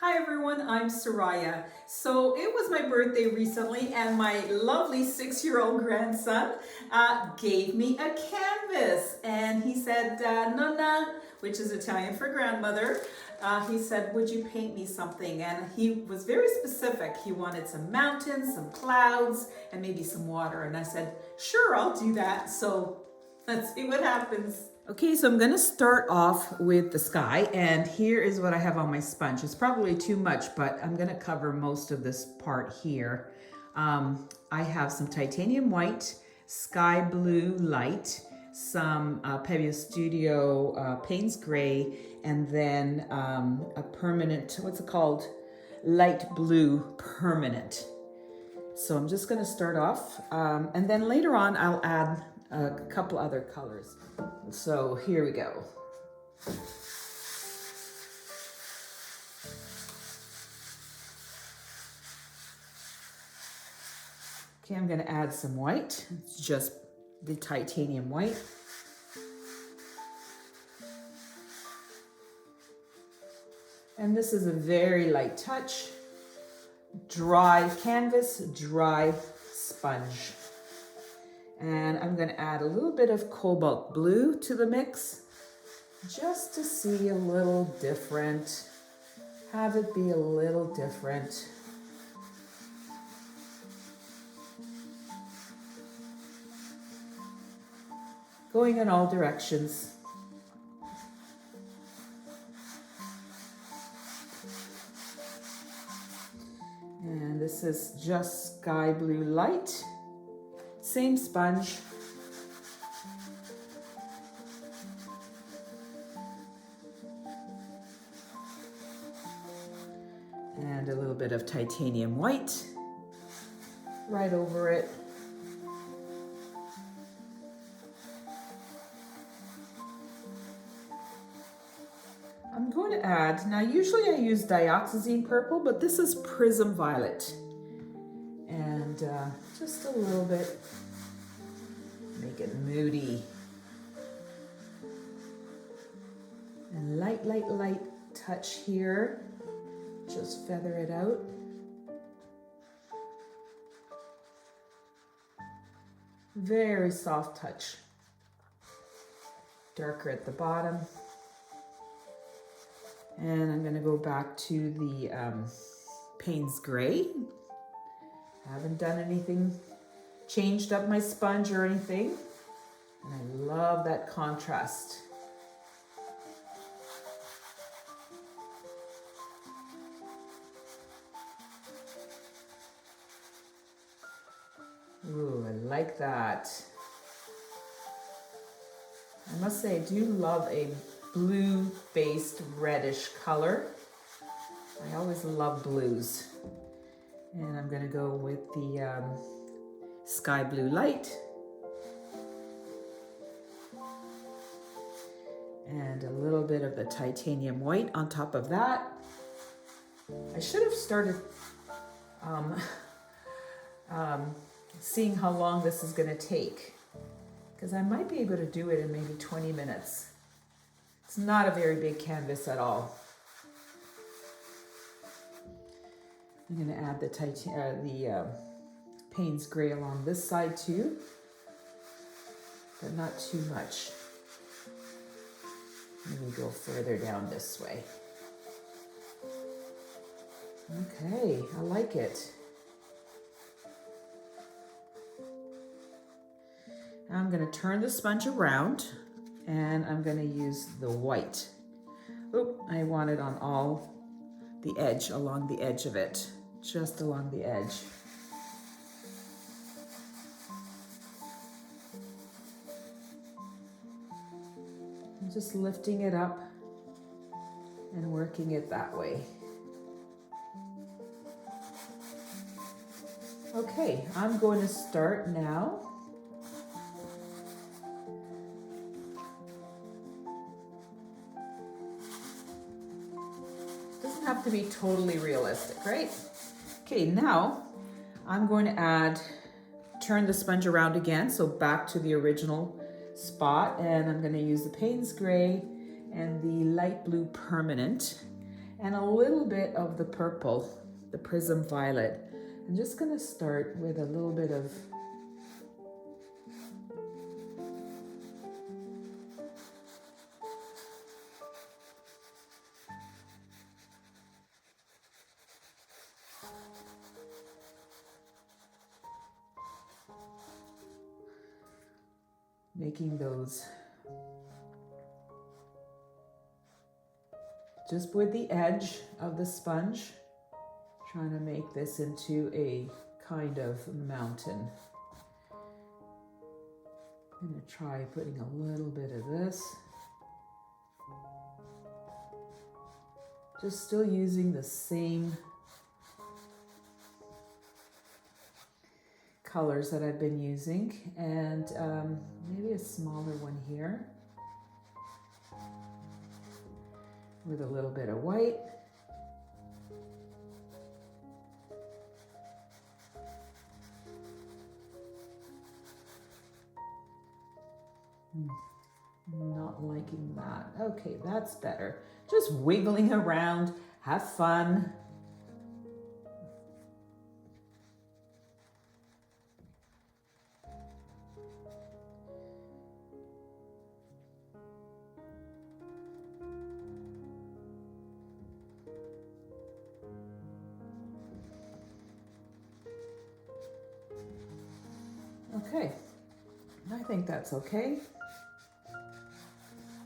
Hi everyone, I'm Soraya. So it was my birthday recently and my lovely 6-year-old grandson gave me a canvas and he said, Nonna, which is Italian for grandmother, he said, would you paint me something? And he was very specific. He wanted some mountains, some clouds, and maybe some water. And I said, sure, I'll do that. So let's see what happens. Okay, so I'm gonna start off with the sky, and here is what I have on my sponge. It's probably too much, but I'm gonna cover most of this part here. I have some titanium white, sky blue light, some Pebble Studio Payne's Gray, and then a permanent, what's it called? Light blue permanent. So I'm just gonna start off, and then later on I'll add a couple other colors. So here we go. Okay, I'm gonna add some white. It's just the titanium white. And this is a very light touch. Dry canvas, dry sponge. And I'm gonna add a little bit of cobalt blue to the mix, just to see a little different, have it be a little different. Going in all directions. And this is just sky blue light. Same sponge. And a little bit of titanium white right over it. I'm going to add, now usually I use dioxazine purple, but this is prism violet. And just a little bit, make it moody. And light, light, light touch here. Just feather it out. Very soft touch. Darker at the bottom. And I'm gonna go back to the Payne's Gray. Haven't done anything, changed up my sponge or anything. And I love that contrast. Ooh, I like that. I must say I do love a blue-based reddish color. I always love blues. And I'm gonna go with the sky blue light. And a little bit of the titanium white on top of that. I should have started seeing how long this is gonna take, because I might be able to do it in maybe 20 minutes. It's not a very big canvas at all. I'm gonna add the Payne's Gray along this side too, but not too much. Let me go further down this way. Okay, I like it. I'm gonna turn the sponge around and I'm gonna use the white. Oop, I want it on all the edge, along the edge of it, just along the edge. I'm just lifting it up and working it that way. Okay, I'm going to start now. Doesn't have to be totally realistic, right? Okay, now I'm going to turn the sponge around again, so back to the original spot, and I'm going to use the Payne's Gray and the light blue permanent, and a little bit of the purple, the Prism Violet. I'm just going to start with a little bit of making those just with the edge of the sponge, trying to make this into a kind of mountain. I'm going to try putting a little bit of this. Just still using the same colors that I've been using, and maybe a smaller one here with a little bit of white. Not liking that. Okay, that's better. Just wiggling around, have fun. Okay, I think that's okay.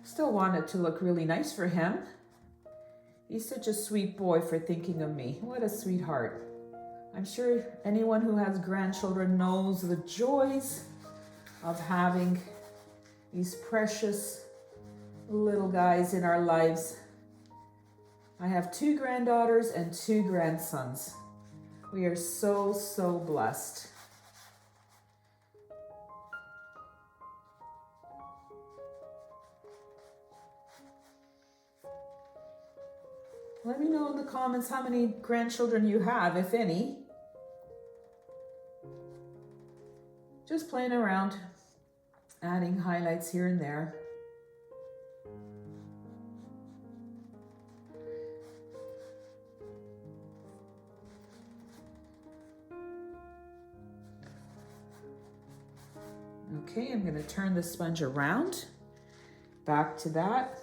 Still want it to look really nice for him. He's such a sweet boy for thinking of me. What a sweetheart. I'm sure anyone who has grandchildren knows the joys of having these precious little guys in our lives. I have 2 granddaughters and 2 grandsons. We are so, so blessed. Let me know in the comments how many grandchildren you have, if any. Just playing around, adding highlights here and there. Okay, I'm going to turn the sponge around, back to that.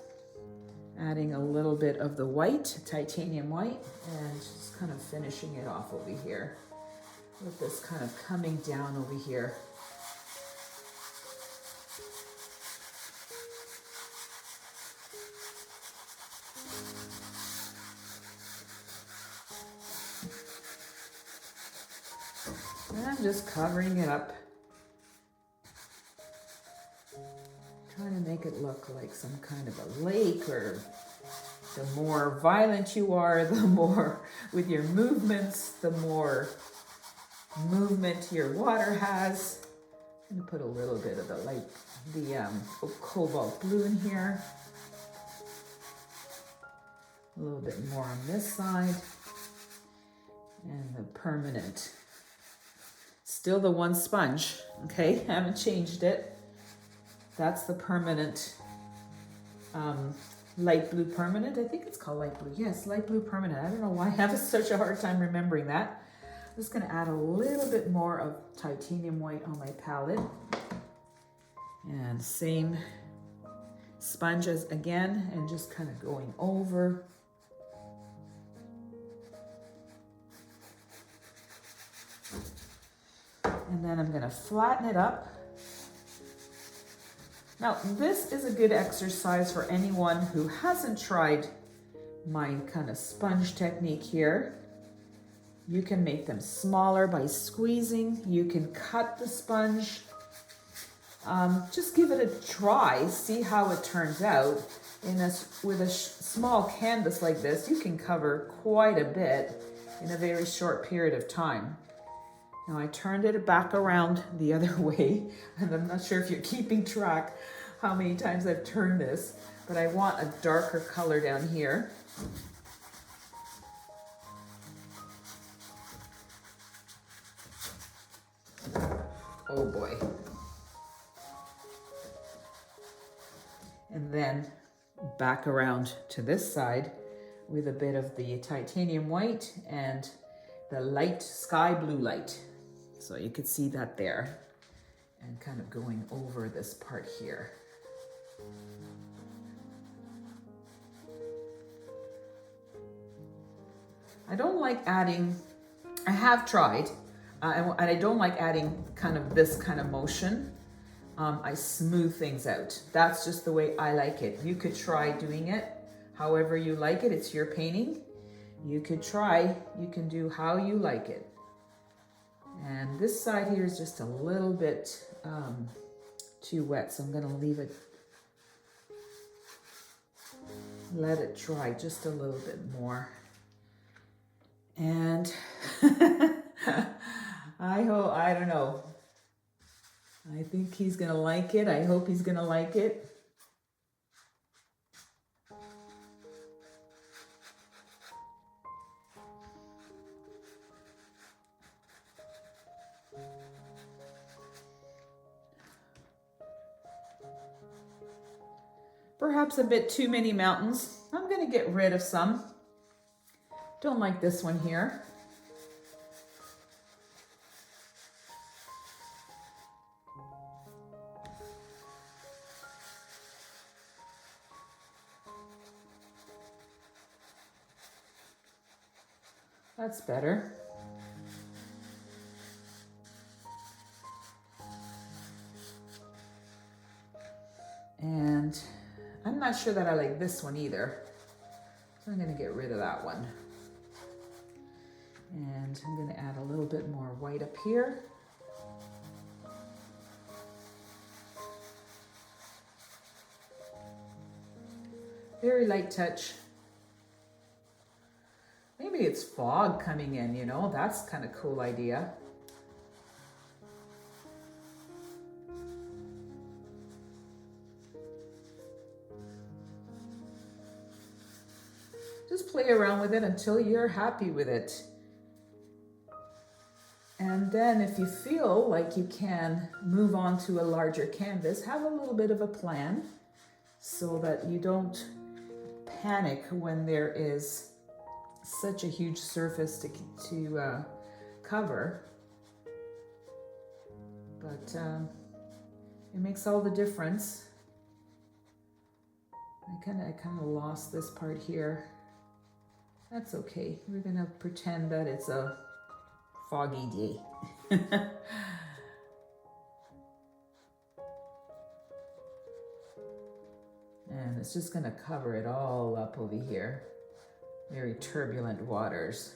Adding a little bit of the white, titanium white, and just kind of finishing it off over here with this kind of coming down over here. And I'm just covering it up, trying to make it look like some kind of a lake, or the more violent you are, the more with your movements, the more movement your water has. I'm going to put a little bit of the cobalt blue in here. A little bit more on this side. And the permanent. Still the one sponge, okay? I haven't changed it. That's the permanent, light blue permanent. I think it's called light blue. Yes, light blue permanent. I don't know why I have such a hard time remembering that. I'm just going to add a little bit more of titanium white on my palette. And same sponges again, and just kind of going over. And then I'm going to flatten it up. Now, this is a good exercise for anyone who hasn't tried my kind of sponge technique here. You can make them smaller by squeezing. You can cut the sponge. Just give it a try, see how it turns out. With a small canvas like this, you can cover quite a bit in a very short period of time. Now I turned it back around the other way, and I'm not sure if you're keeping track how many times I've turned this, but I want a darker color down here. Oh boy. And then back around to this side with a bit of the titanium white and the light sky blue light. So you could see that there, and kind of going over this part here. I don't like adding, I have tried, and I don't like adding kind of this kind of motion. I smooth things out. That's just the way I like it. You could try doing it however you like it. It's your painting. You could try, you can do how you like it. And this side here is just a little bit too wet, so I'm gonna leave it, let it dry just a little bit more. And I don't know. I think he's gonna like it. I hope he's gonna like it. Perhaps a bit too many mountains. I'm gonna get rid of some. Don't like this one here. That's better. And I'm not sure that I like this one either. So I'm gonna get rid of that one. And I'm gonna add a little bit more white up here. Very light touch. Maybe it's fog coming in, you know, that's kind of cool idea. Just play around with it until you're happy with it. And then if you feel like you can move on to a larger canvas, have a little bit of a plan so that you don't panic when there is such a huge surface to cover. But it makes all the difference. I kind of lost this part here. That's okay. We're gonna pretend that it's a foggy day. And it's just gonna cover it all up over here. Very turbulent waters.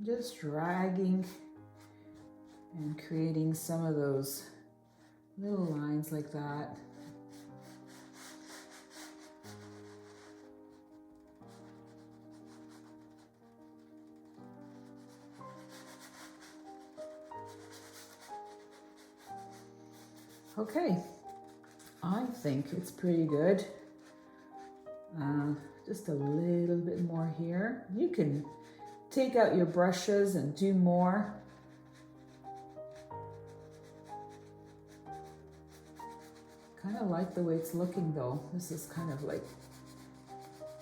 Just dragging and creating some of those little lines like that. Okay, I think it's pretty good. Just a little bit more here. You can take out your brushes and do more. Kind of like the way it's looking though. This is kind of like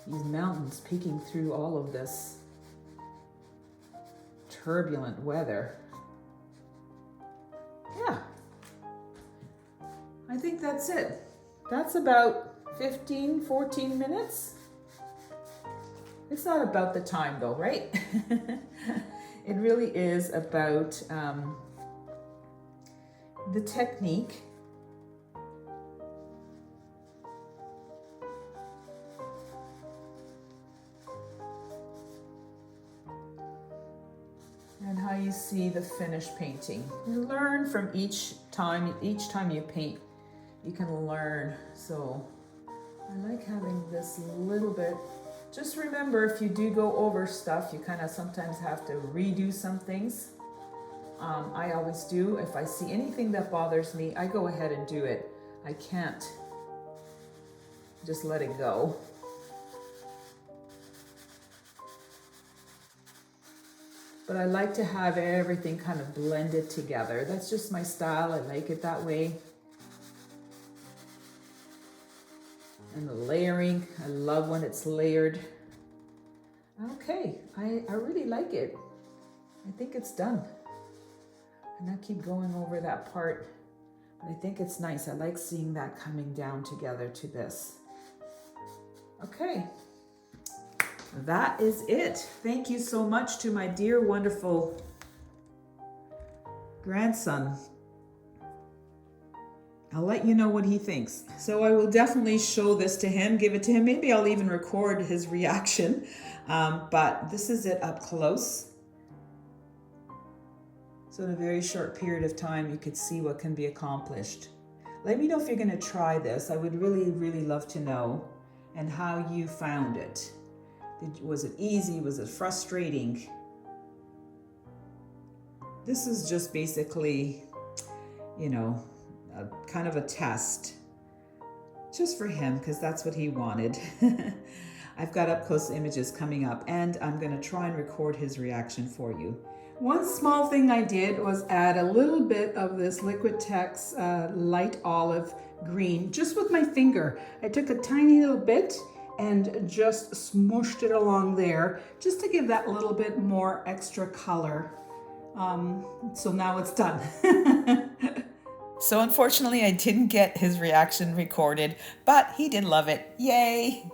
these mountains peeking through all of this turbulent weather. Yeah, I think that's it. That's about 14 minutes. It's not about the time though, right? It really is about the technique. And how you you see the finished painting. You learn from each time you paint, you can learn. So I like having this little bit. Just remember, if you do go over stuff, you kind of sometimes have to redo some things. I always do. If I see anything that bothers me, I go ahead and do it. I can't just let it go. But I like to have everything kind of blended together. That's just my style. I like it that way. And the layering, I love when it's layered. Okay, I really like it. I think it's done. And I keep going over that part, but I think it's nice. I like seeing that coming down together to this. Okay, that is it. Thank you so much to my dear, wonderful grandson. I'll let you know what he thinks. So I will definitely show this to him, give it to him. Maybe I'll even record his reaction. But this is it up close. So in a very short period of time, you could see what can be accomplished. Let me know if you're going to try this. I would really, really love to know, and how you found it. Was it easy? Was it frustrating? This is just basically, you know, kind of a test just for him, because that's what he wanted. I've got up close images coming up, and I'm going to try and record his reaction for you. One small thing I did was add a little bit of this Liquitex light olive green just with my finger. I took a tiny little bit and just smooshed it along there just to give that little bit more extra color. So now it's done. So unfortunately I didn't get his reaction recorded, but he did love it. Yay!